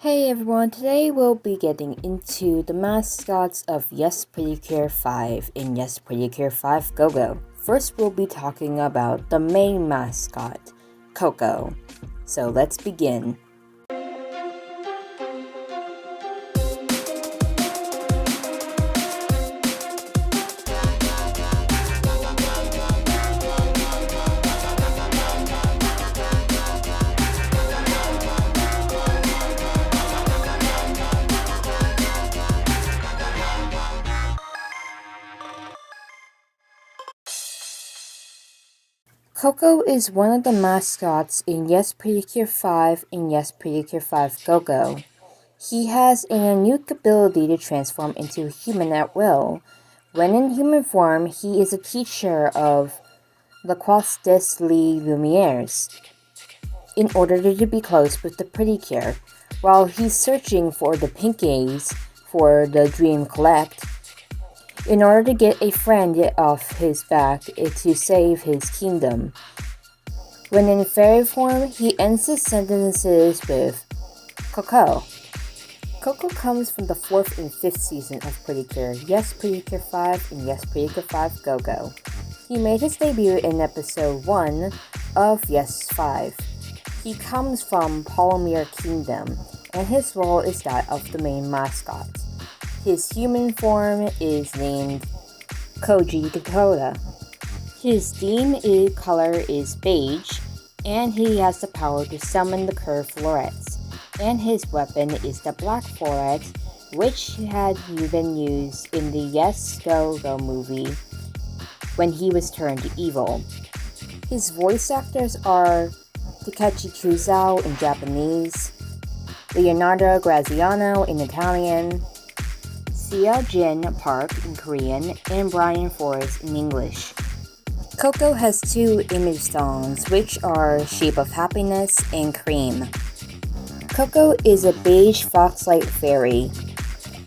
Hey everyone, today we'll be getting into the mascots of Yes Percure 5 in Yes Percure 5 Go-Go. First we'll be talking about the main mascot, Coco. So let's begin. Coco is one of the mascots in Yes Percure 5 and Yes Percure 5 Go-Go. He has an unique ability to transform into a human at will. When in human form, he is a teacher of the Quastis Les Lumières in order to be close with the Percure. While he's searching for the Pinkies for the Dream Collect, in order to get a friend off his back to save his kingdom. When in fairy form, he ends his sentences with Coco. Coco comes from the 4th and 5th season of Percure, Yes Percure 5 and Yes Percure 5 Go-Go. He made his debut in episode 1 of Yes 5. He comes from Palomir Kingdom, and his role is that of the main mascot. His human form is named Koji Kokoda. His theme color is beige, and he has the power to summon the curved florets. And his weapon is the black floret, which had been used in the Yes Go-Go movie when he was turned evil. His voice actors are Takeshi Kuzo in Japanese, Leonardo Graziano in Italian, Seo-jin Park in Korean, and Brian Forrest in English. Coco has 2 image songs, which are Shape of Happiness and Cream. Coco is a beige foxlight fairy.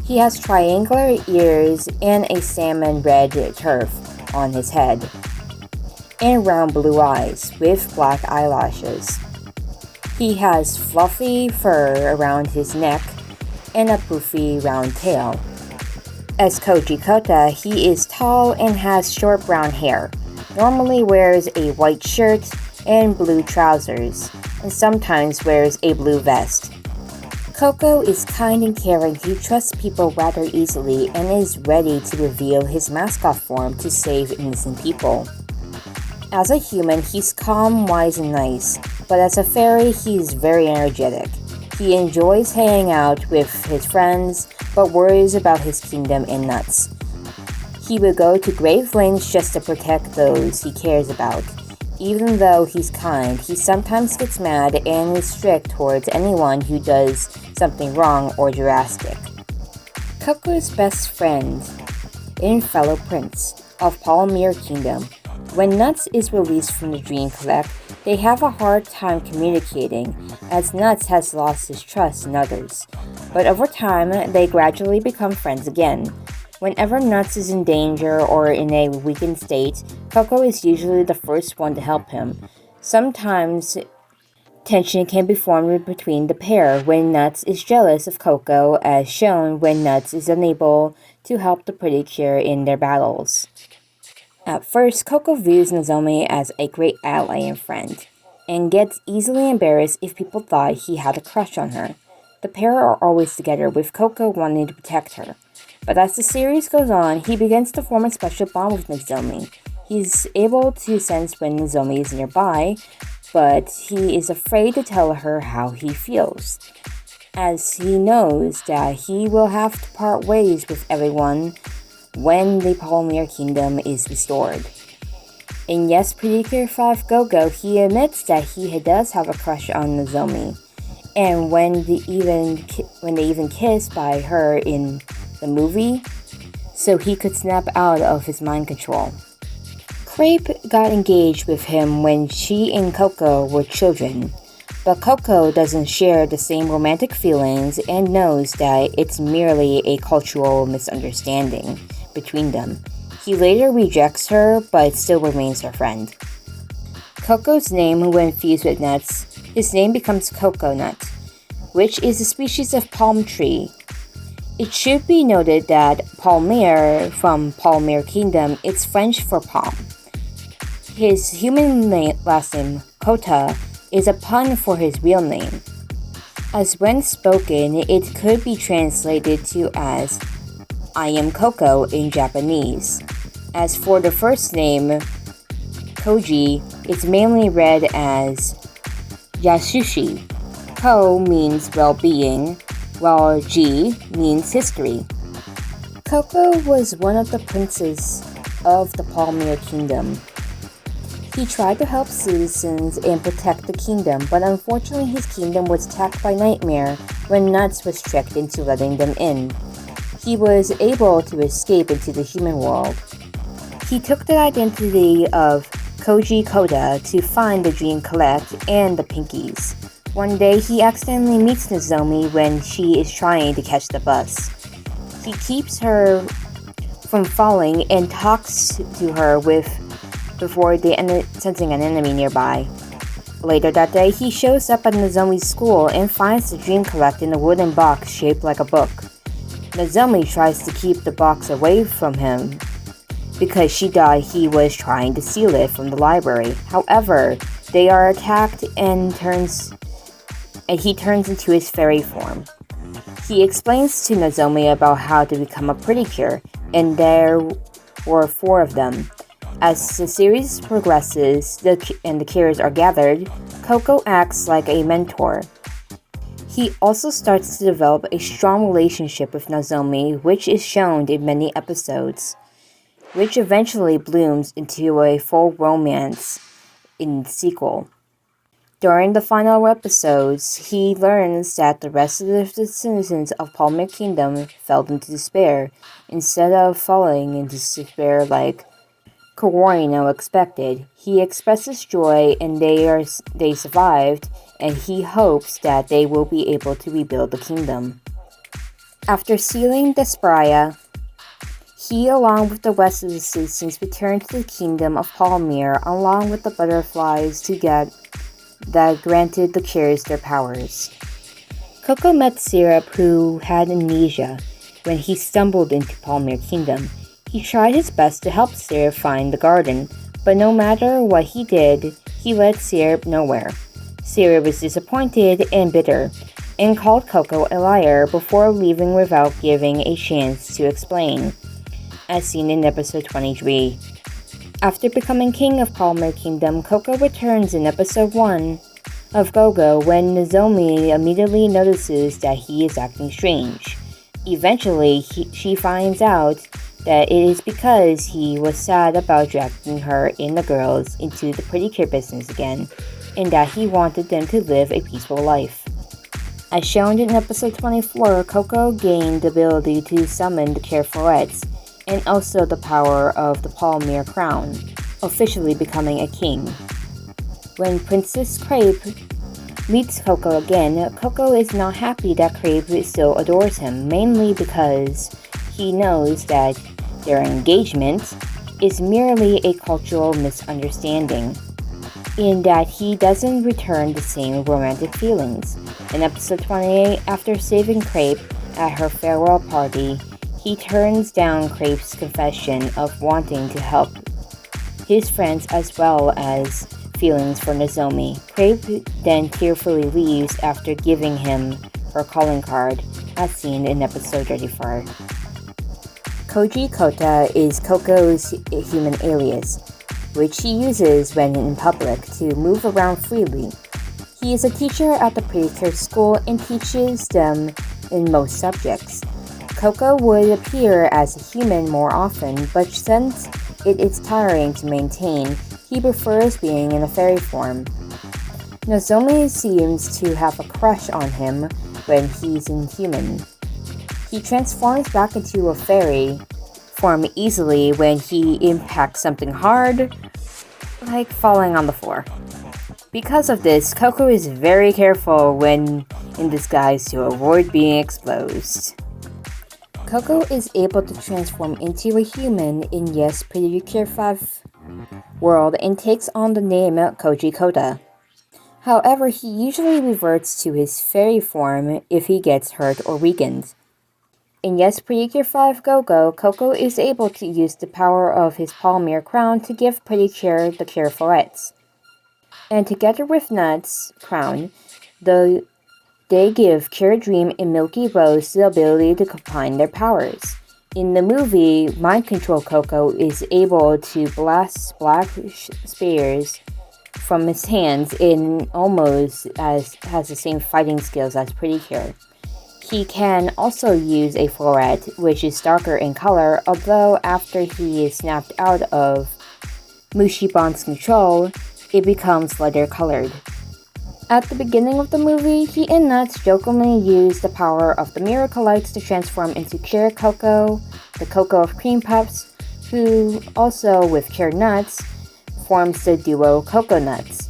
He has triangular ears and a salmon red turf on his head, and round blue eyes with black eyelashes. He has fluffy fur around his neck and a poofy round tail. As Koji Kokoda, he is tall and has short brown hair, normally wears a white shirt and blue trousers, and sometimes wears a blue vest. Coco is kind and caring who trusts people rather easily and is ready to reveal his mascot form to save innocent people. As a human, he's calm, wise, and nice, but as a fairy, he's very energetic. He enjoys hanging out with his friends, but worries about his kingdom and nuts. He will go to great lengths just to protect those he cares about. Even though he's kind, he sometimes gets mad and is strict towards anyone who does something wrong or drastic. Coco's best friend and fellow prince of Palomir Kingdom. When Nuts is released from the Dream Collect, they have a hard time communicating, as Nuts has lost his trust in others. But over time, they gradually become friends again. Whenever Nuts is in danger or in a weakened state, Coco is usually the first one to help him. Sometimes, tension can be formed between the pair when Nuts is jealous of Coco, as shown when Nuts is unable to help the Percure in their battles. At first, Coco views Nozomi as a great ally and friend, and gets easily embarrassed if people thought he had a crush on her. The pair are always together, with Coco wanting to protect her. But as the series goes on, he begins to form a special bond with Nozomi. He's able to sense when Nozomi is nearby, but he is afraid to tell her how he feels, as he knows that he will have to part ways with everyone when the Palomir Kingdom is restored. In Yes Percure 5 Go-Go, he admits that he does have a crush on Nozomi, and when they even kiss by her in the movie, so he could snap out of his mind control. Crepe got engaged with him when she and Coco were children, but Coco doesn't share the same romantic feelings and knows that it's merely a cultural misunderstanding between them. He later rejects her, but still remains her friend. Coco's name, when fused with Nuts, his name becomes Coconut. which is a species of palm tree. It should be noted that Palmier from Palmier Kingdom is French for palm. His human last name, Kota, is a pun for his real name, as when spoken it could be translated to as I am Coco in Japanese. As for the first name, Koji, it's mainly read as Yasushi. Ko means well-being, while Ji means history. Coco was one of the princes of the Palmier Kingdom. He tried to help citizens and protect the kingdom, but unfortunately his kingdom was attacked by Nightmare when Nuts was tricked into letting them in. He was able to escape into the human world. He took the identity of Koji Koda to find the Dream Collect and the Pinkies. One day he accidentally meets Nozomi when she is trying to catch the bus. He keeps her from falling and talks to her before they end up sensing an enemy nearby. Later that day, he shows up at Nozomi's school and finds the Dream Collect in a wooden box shaped like a book. Nozomi tries to keep the box away from him because she thought he was trying to steal it from the library. However, they are attacked and he turns into his fairy form. He explains to Nozomi about how to become a Percure, and there were 4 of them. As the series progresses and the cures are gathered, Coco acts like a mentor. He also starts to develop a strong relationship with Nozomi, which is shown in many episodes, which eventually blooms into a full romance in the sequel. During the final episodes, he learns that the rest of the citizens of Palmier Kingdom fell into despair, instead of falling into despair like Corino expected. He expresses joy and they survived, and he hopes that they will be able to rebuild the kingdom. After sealing Desperia, he along with the rest of the citizens returned to the kingdom of Palmier along with the butterflies that granted the cures their powers. Coco met Syrup, who had amnesia, when he stumbled into Palmier Kingdom. He tried his best to help Syrup find the garden, but no matter what he did, he led Syrup nowhere. Syrup was disappointed and bitter, and called Coco a liar before leaving without giving a chance to explain, as seen in episode 23. After becoming king of Palmier Kingdom, Coco returns in episode 1 of Gogo when Nozomi immediately notices that he is acting strange. Eventually, she finds out that it is because he was sad about dragging her and the girls into the Percure business again, and that he wanted them to live a peaceful life. As shown in episode 24, Coco gained the ability to summon the Carefrettes, and also the power of the Palmier crown, officially becoming a king. When Princess Crepe meets Coco again, Coco is not happy that Crepe still adores him, mainly because he knows that their engagement is merely a cultural misunderstanding, in that he doesn't return the same romantic feelings. In episode 28, after saving Crepe at her farewell party, he turns down Crepe's confession of wanting to help his friends as well as feelings for Nozomi. Crepe then tearfully leaves after giving him her calling card, as seen in episode 34. Koji Kota is Coco's human alias, which he uses when in public to move around freely. He is a teacher at the Percure school and teaches them in most subjects. Coco would appear as a human more often, but since it is tiring to maintain, he prefers being in a fairy form. Nozomi seems to have a crush on him when he's in human. He transforms back into a fairy form easily when he impacts something hard, like falling on the floor. Because of this, Coco is very careful when in disguise to avoid being exposed. Coco is able to transform into a human in Percure 5 world and takes on the name Koji Koda. However, he usually reverts to his fairy form if he gets hurt or weakened. In Yes Percure 5 Go-Go, Coco is able to use the power of his Palmyre crown to give Percure the cure for it. And together with Nut's crown, they give Cure Dream and Milky Rose the ability to combine their powers. In the movie, Mind Control Coco is able to blast black spears from his hands and almost has the same fighting skills as Percure. He can also use a floret, which is darker in color, although after he is snapped out of Mushiban's control, it becomes lighter colored. At the beginning of the movie, he and Nuts jokingly use the power of the Miracle Lights to transform into Cure Coco, the Coco of Cream Puffs, who also, with Cure Nuts, forms the duo Coco Nuts.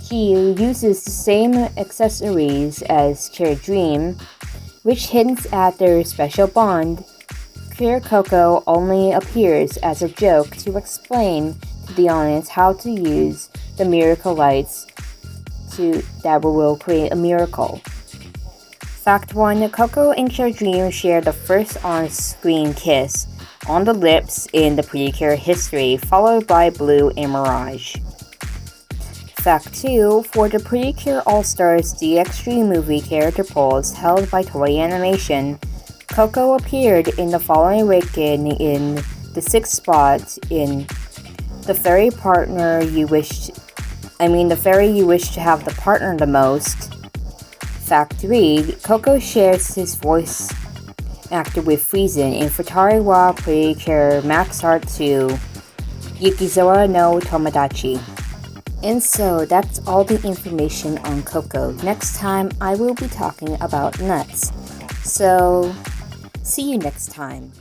He uses the same accessories as Cure Dream, which hints at their special bond. Cure Coco only appears as a joke to explain to the audience how to use the Miracle Lights that will create a miracle. Fact 1. Coco and Cure Dream share the first on-screen kiss on the lips in the Percure history, followed by Blue and Mirage. Fact 2. For the Percure All-Stars DX3 movie character polls held by Toei Animation, Coco appeared in the following weekend in the 6th spot in the fairy you wish to have the partner the most. Fact 3. Coco shares his voice actor with Friesen in Futari wa Percure Max Heart 2 Yukizawa no Tomodachi. And so that's all the information on Coco. Next time I will be talking about nuts. So see you next time.